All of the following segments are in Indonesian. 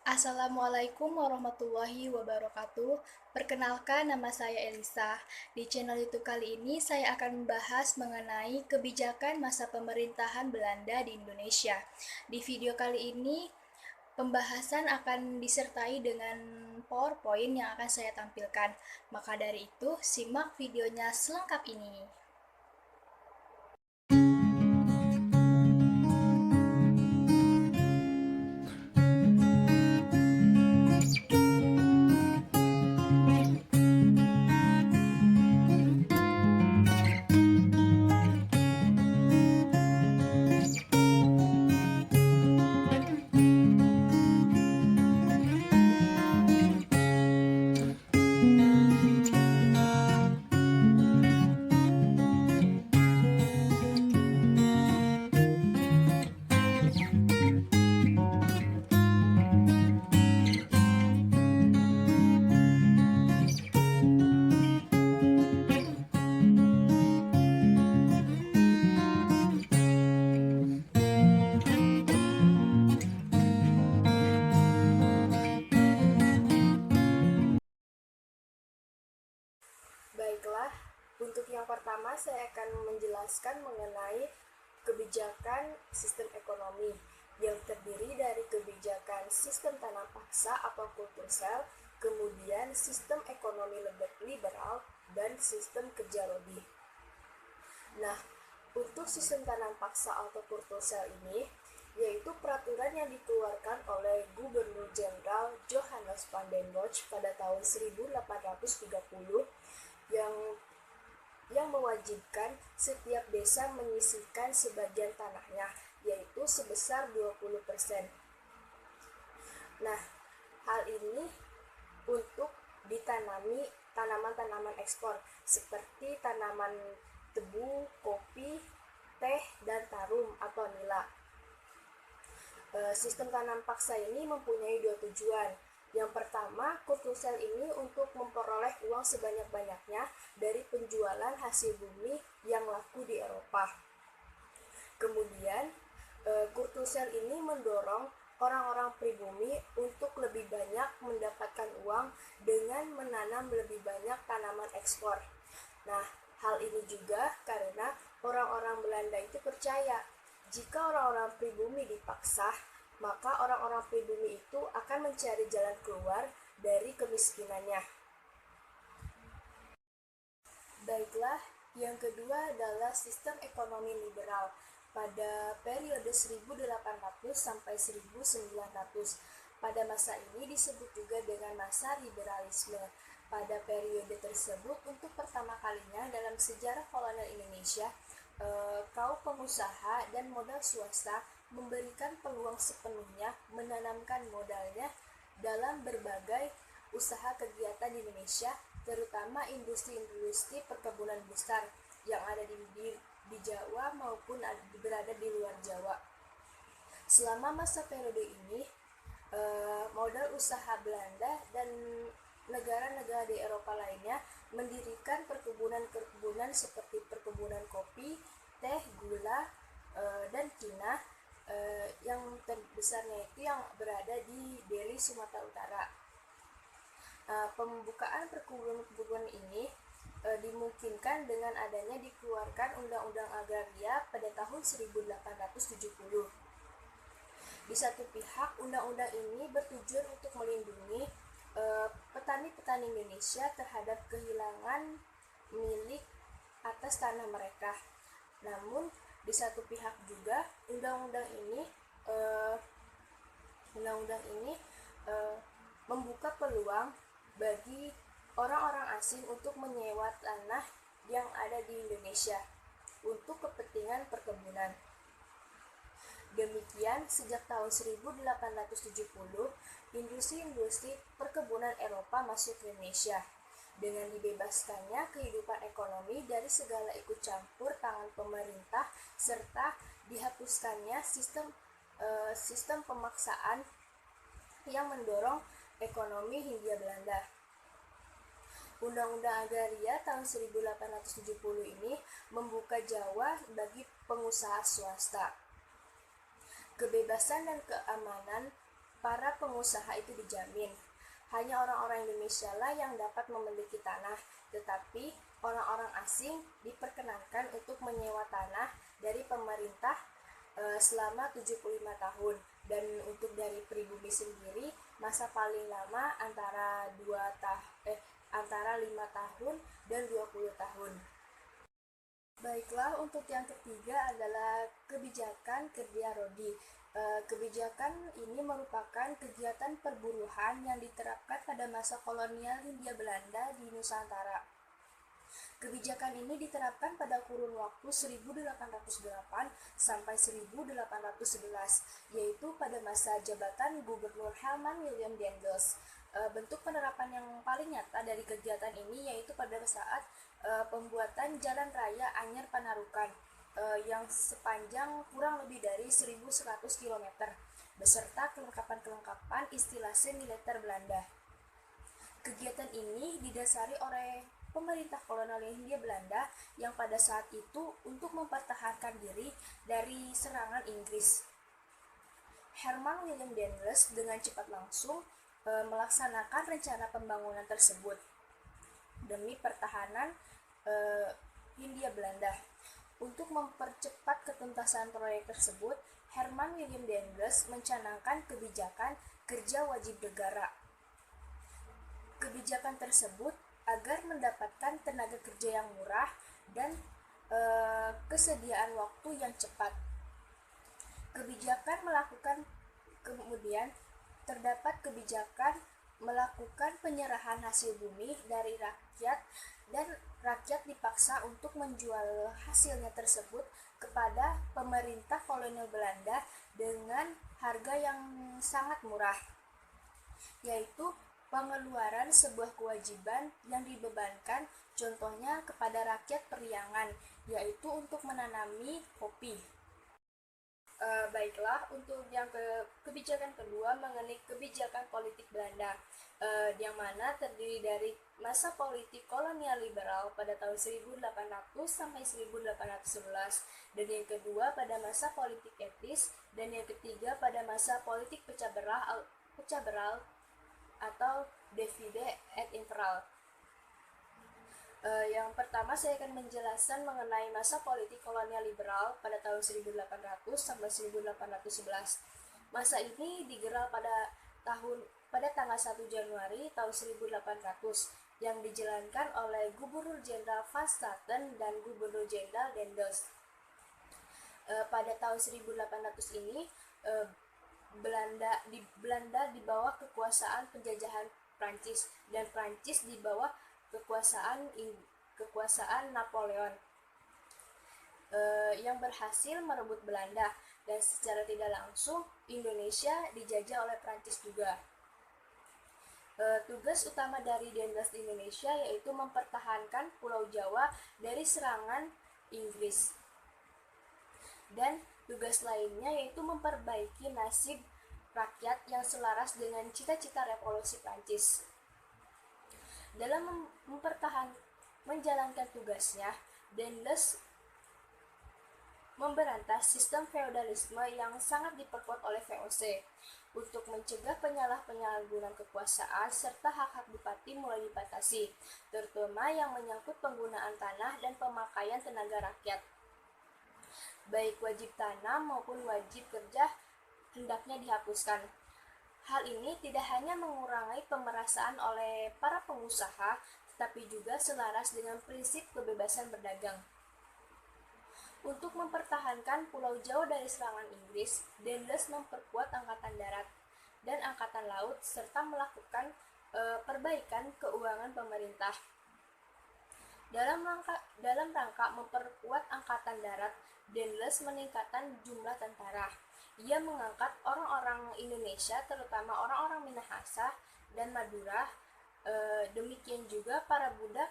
Assalamualaikum warahmatullahi wabarakatuh. Perkenalkan, nama saya Elisa. Di channel YouTube kali ini saya akan membahas mengenai kebijakan masa pemerintahan Belanda di Indonesia. Di video kali ini, pembahasan akan disertai dengan PowerPoint yang akan saya tampilkan. Maka dari itu, simak videonya selengkap ini. Baiklah, untuk yang pertama saya akan menjelaskan mengenai kebijakan sistem ekonomi yang terdiri dari kebijakan sistem tanam paksa atau kultur sel, kemudian sistem ekonomi liberal, dan sistem kerja lobby. Nah, untuk sistem tanam paksa atau kultur sel ini, yaitu peraturan yang dikeluarkan oleh Gubernur Jenderal Johannes van den Bosch pada tahun 1830 yang mewajibkan setiap desa menyisihkan sebagian tanahnya, yaitu sebesar 20%. Nah, hal ini untuk ditanami tanaman-tanaman ekspor seperti tanaman tebu, kopi, teh, dan tarum atau nila. Sistem tanam paksa ini mempunyai dua tujuan. Yang pertama, kultursel ini untuk memperoleh uang sebanyak-banyaknya dari penjualan hasil bumi yang laku di Eropa. Kemudian, kultursel ini mendorong orang-orang pribumi untuk lebih banyak mendapatkan uang dengan menanam lebih banyak tanaman ekspor. Nah, hal ini juga karena orang-orang Belanda itu percaya jika orang-orang pribumi dipaksa, maka orang-orang pribumi itu akan mencari jalan keluar dari kemiskinannya. Baiklah, yang kedua adalah sistem ekonomi liberal pada periode 1800 sampai 1900. Pada masa ini disebut juga dengan masa liberalisme. Pada periode tersebut, untuk pertama kalinya dalam sejarah kolonial Indonesia, kaum pengusaha dan modal swasta memberikan peluang sepenuhnya menanamkan modalnya dalam berbagai usaha kegiatan di Indonesia, terutama industri-industri perkebunan besar yang ada di Jawa maupun berada di luar Jawa. Selama masa periode ini, modal usaha Belanda dan negara-negara di Eropa lainnya mendirikan perkebunan-perkebunan seperti perkebunan kopi, teh, gula, dan Cina, yang terbesarnya itu yang berada di Delhi, Sumatera Utara. Pembukaan perkebunan ini dimungkinkan dengan adanya dikeluarkan Undang-Undang Agraria pada tahun 1870. Di satu pihak, undang-undang ini bertujuan untuk melindungi petani-petani Indonesia terhadap kehilangan milik atas tanah mereka. Namun, di satu pihak juga undang-undang ini membuka peluang bagi orang-orang asing untuk menyewa tanah yang ada di Indonesia untuk kepentingan perkebunan. Demikian, sejak tahun 1870, industri-industri perkebunan Eropa masuk ke Indonesia dengan dibebaskannya kehidupan ekonomi dari segala ikut campur tangan pemerintah serta dihapuskannya sistem pemaksaan yang mendorong ekonomi Hindia Belanda. Undang-Undang Agraria tahun 1870 ini membuka Jawa bagi pengusaha swasta. Kebebasan dan keamanan para pengusaha itu dijamin. Hanya orang-orang Indonesia lah yang dapat memiliki tanah, tetapi orang-orang asing diperkenankan untuk menyewa tanah dari pemerintah selama 75 tahun. Dan untuk dari pribumi sendiri, masa paling lama antara 5 tahun dan 20 tahun. Baiklah, untuk yang ketiga adalah kebijakan kerja Rodi. Kebijakan ini merupakan kegiatan perburuhan yang diterapkan pada masa kolonial Hindia Belanda di Nusantara. Kebijakan ini diterapkan pada kurun waktu 1808 sampai 1811, yaitu pada masa jabatan Gubernur Herman William Dendels. Bentuk penerapan yang paling nyata dari kegiatan ini yaitu pada saat pembuatan Jalan Raya Anyar Panarukan yang sepanjang kurang lebih dari 1.100 km, beserta kelengkapan-kelengkapan istilase militer Belanda. Kegiatan ini didasari oleh pemerintah kolonial Hindia Belanda yang pada saat itu untuk mempertahankan diri dari serangan Inggris. Herman William Dendels dengan cepat langsung melaksanakan rencana pembangunan tersebut demi pertahanan Hindia Belanda. Untuk mempercepat ketuntasan proyek tersebut, Herman William Dendels mencanangkan kebijakan kerja wajib negara. Kebijakan tersebut agar mendapatkan tenaga kerja yang murah dan kesediaan waktu yang cepat. Kemudian terdapat kebijakan melakukan penyerahan hasil bumi dari rakyat, dan rakyat dipaksa untuk menjual hasilnya tersebut kepada pemerintah kolonial Belanda dengan harga yang sangat murah, yaitu pengeluaran sebuah kewajiban yang dibebankan, contohnya kepada rakyat periangan, yaitu untuk menanami kopi. Baiklah, untuk yang kebijakan kedua mengenai kebijakan politik Belanda, yang mana terdiri dari masa politik kolonial liberal pada tahun 1800 sampai 1811, dan yang kedua pada masa politik etis, dan yang ketiga pada masa politik pecah beral atau divide et impera. Yang pertama saya akan menjelaskan mengenai masa politik kolonial liberal pada tahun 1800 sampai 1811. Masa ini digelar pada tanggal 1 Januari tahun 1800 yang dijalankan oleh Gubernur Jenderal Van Straten dan Gubernur Jenderal Dendels. Pada tahun 1800 ini Belanda di bawah kekuasaan penjajahan Prancis, dan Prancis di bawah kekuasaan Napoleon yang berhasil merebut Belanda, dan secara tidak langsung Indonesia dijajah oleh Prancis juga. Tugas utama dari Dendels di Indonesia yaitu mempertahankan Pulau Jawa dari serangan Inggris, dan tugas lainnya yaitu memperbaiki nasib rakyat yang selaras dengan cita-cita revolusi Prancis. Dalam menjalankan tugasnya, Dendels memberantas sistem feodalisme yang sangat diperkuat oleh VOC untuk mencegah penyalahgunaan kekuasaan serta hak-hak bupati mulai dibatasi, terutama yang menyangkut penggunaan tanah dan pemakaian tenaga rakyat. Baik wajib tanam maupun wajib kerja hendaknya dihapuskan. Hal ini tidak hanya mengurangi pemerasan oleh para pengusaha, tetapi juga selaras dengan prinsip kebebasan berdagang. Untuk mempertahankan Pulau Jawa dari serangan Inggris, Dendels memperkuat angkatan darat dan angkatan laut serta melakukan perbaikan keuangan pemerintah. Dalam rangka memperkuat angkatan darat, Dendels meningkatkan jumlah tentara. Ia mengangkat orang-orang Indonesia, terutama orang-orang Minahasa dan Madura, demikian juga para budak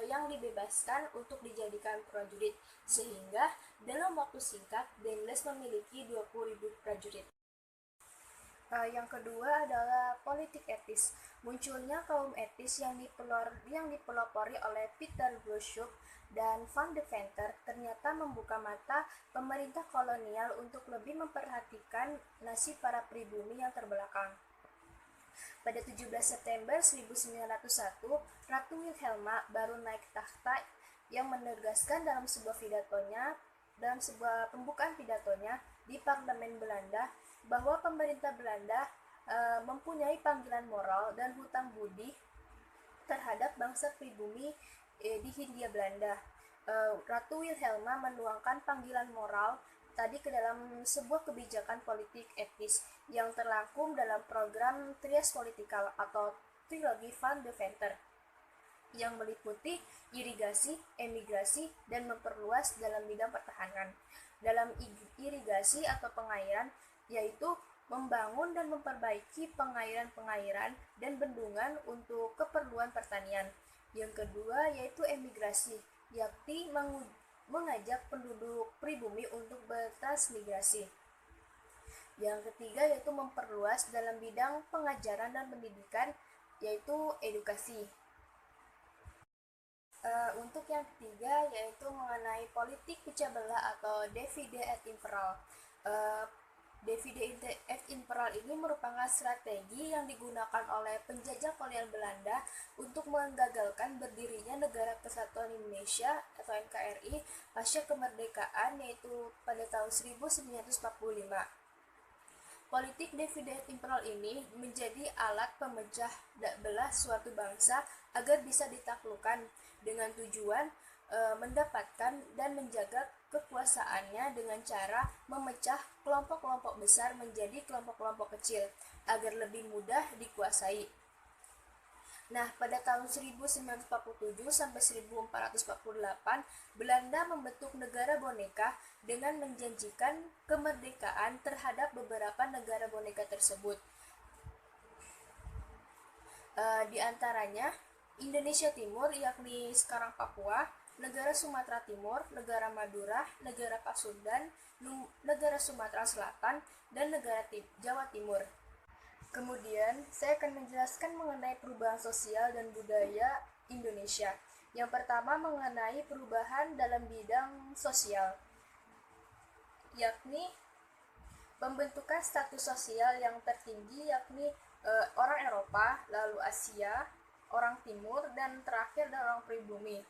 yang dibebaskan untuk dijadikan prajurit, sehingga dalam waktu singkat Dendels memiliki 20.000 prajurit. Yang kedua adalah politik etis. Munculnya kaum etis yang dipelopori oleh Peter Groshuk dan Van de Venter ternyata membuka mata pemerintah kolonial untuk lebih memperhatikan nasib para pribumi yang terbelakang. Pada 17 September 1901, Ratu Wilhelma baru naik tahta yang menegaskan dalam sebuah pembukaan pidatonya di parlemen Belanda bahwa pemerintah Belanda mempunyai panggilan moral dan hutang budi terhadap bangsa pribumi di Hindia Belanda. Ratu Wilhelma menuangkan panggilan moral tadi ke dalam sebuah kebijakan politik etis yang terangkum dalam program Trias Politikal atau Trilogi van Deventer yang meliputi irigasi, emigrasi, dan memperluas dalam bidang pertahanan. Dalam irigasi atau pengairan, yaitu membangun dan memperbaiki pengairan-pengairan dan bendungan untuk keperluan pertanian. Yang kedua yaitu emigrasi, yakni mengajak penduduk pribumi untuk bertransmigrasi. Yang ketiga yaitu memperluas dalam bidang pengajaran dan pendidikan, yaitu edukasi. Untuk yang ketiga yaitu mengenai politik pecah belah atau divide et impera. Divide et impera ini merupakan strategi yang digunakan oleh penjajah kolonial Belanda untuk menggagalkan berdirinya Negara Kesatuan Indonesia atau NKRI pasca kemerdekaan, yaitu pada tahun 1945. Politik divide et impera ini menjadi alat pemecah belah suatu bangsa agar bisa ditaklukkan dengan tujuan mendapatkan dan menjaga kekuasaannya dengan cara memecah kelompok-kelompok besar menjadi kelompok-kelompok kecil agar lebih mudah dikuasai. Nah, pada tahun 1947 sampai 1448, Belanda membentuk negara boneka dengan menjanjikan kemerdekaan terhadap beberapa negara boneka tersebut. Di antaranya Indonesia Timur, yakni sekarang Papua, negara Sumatera Timur, negara Madura, negara Pasundan, negara Sumatera Selatan, dan negara Jawa Timur. Kemudian, saya akan menjelaskan mengenai perubahan sosial dan budaya Indonesia. Yang pertama mengenai perubahan dalam bidang sosial, yakni pembentukan status sosial yang tertinggi, yakni orang Eropa, lalu Asia, orang Timur, dan terakhir orang pribumi.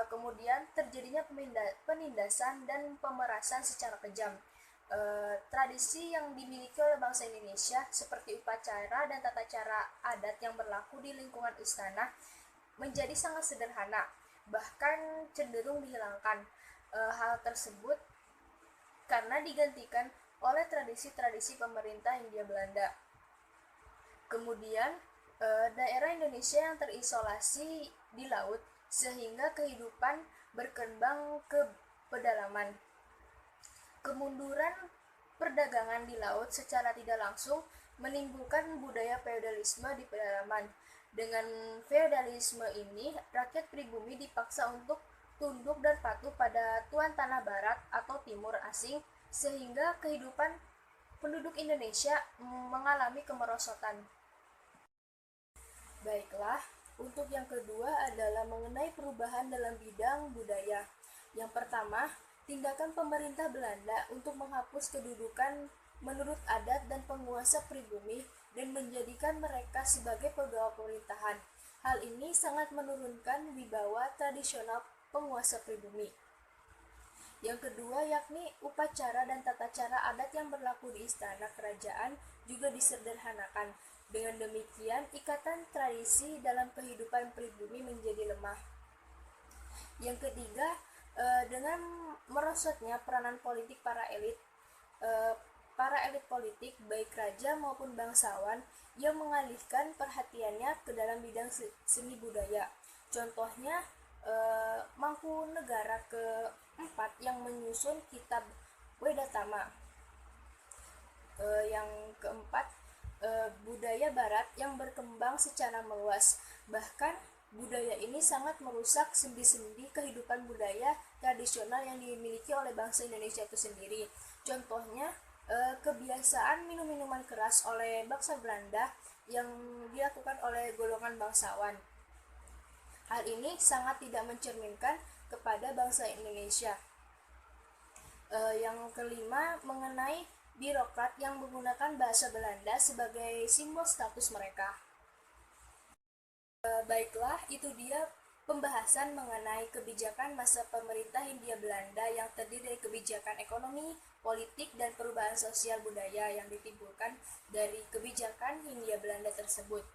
Kemudian terjadinya penindasan dan pemerasan secara kejam. Tradisi yang dimiliki oleh bangsa Indonesia seperti upacara dan tata cara adat yang berlaku di lingkungan istana menjadi sangat sederhana, bahkan cenderung dihilangkan. Hal tersebut karena digantikan oleh tradisi-tradisi pemerintah Hindia Belanda. Kemudian daerah Indonesia yang terisolasi di laut sehingga kehidupan berkembang ke pedalaman. Kemunduran perdagangan di laut secara tidak langsung menimbulkan budaya feodalisme di pedalaman. Dengan feodalisme ini, rakyat pribumi dipaksa untuk tunduk dan patuh pada tuan tanah barat atau timur asing, sehingga kehidupan penduduk Indonesia mengalami kemerosotan. Baiklah, untuk yang kedua adalah mengenai perubahan dalam bidang budaya. Yang pertama, tindakan pemerintah Belanda untuk menghapus kedudukan menurut adat dan penguasa pribumi dan menjadikan mereka sebagai pegawai pemerintahan. Hal ini sangat menurunkan wibawa tradisional penguasa pribumi. Yang kedua yakni upacara dan tata cara adat yang berlaku di istana kerajaan juga disederhanakan. Dengan demikian, ikatan tradisi dalam kehidupan pribumi menjadi lemah. Yang ketiga, dengan merosotnya peranan politik para elit politik, baik raja maupun bangsawan, yang mengalihkan perhatiannya ke dalam bidang seni budaya. Contohnya, Mangkunegara keempat yang menyusun kitab Wedatama. Yang keempat, budaya barat yang berkembang secara meluas. Bahkan budaya ini sangat merusak sendi-sendi kehidupan budaya tradisional yang dimiliki oleh bangsa Indonesia itu sendiri. Contohnya, kebiasaan minum minuman keras oleh bangsa Belanda yang dilakukan oleh golongan bangsawan. Hal ini sangat tidak mencerminkan kepada bangsa Indonesia. Yang kelima mengenai birokrat yang menggunakan bahasa Belanda sebagai simbol status mereka. Baiklah, itu dia pembahasan mengenai kebijakan masa pemerintah Hindia Belanda yang terdiri dari kebijakan ekonomi, politik, dan perubahan sosial budaya yang ditimbulkan dari kebijakan Hindia Belanda tersebut.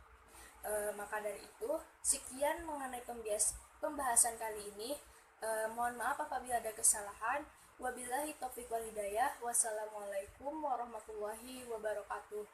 Maka dari itu, sekian mengenai pembahasan kali ini. Mohon maaf apabila ada kesalahan. Wabillahi taufiq wal hidayah. Wassalamualaikum warahmatullahi wabarakatuh.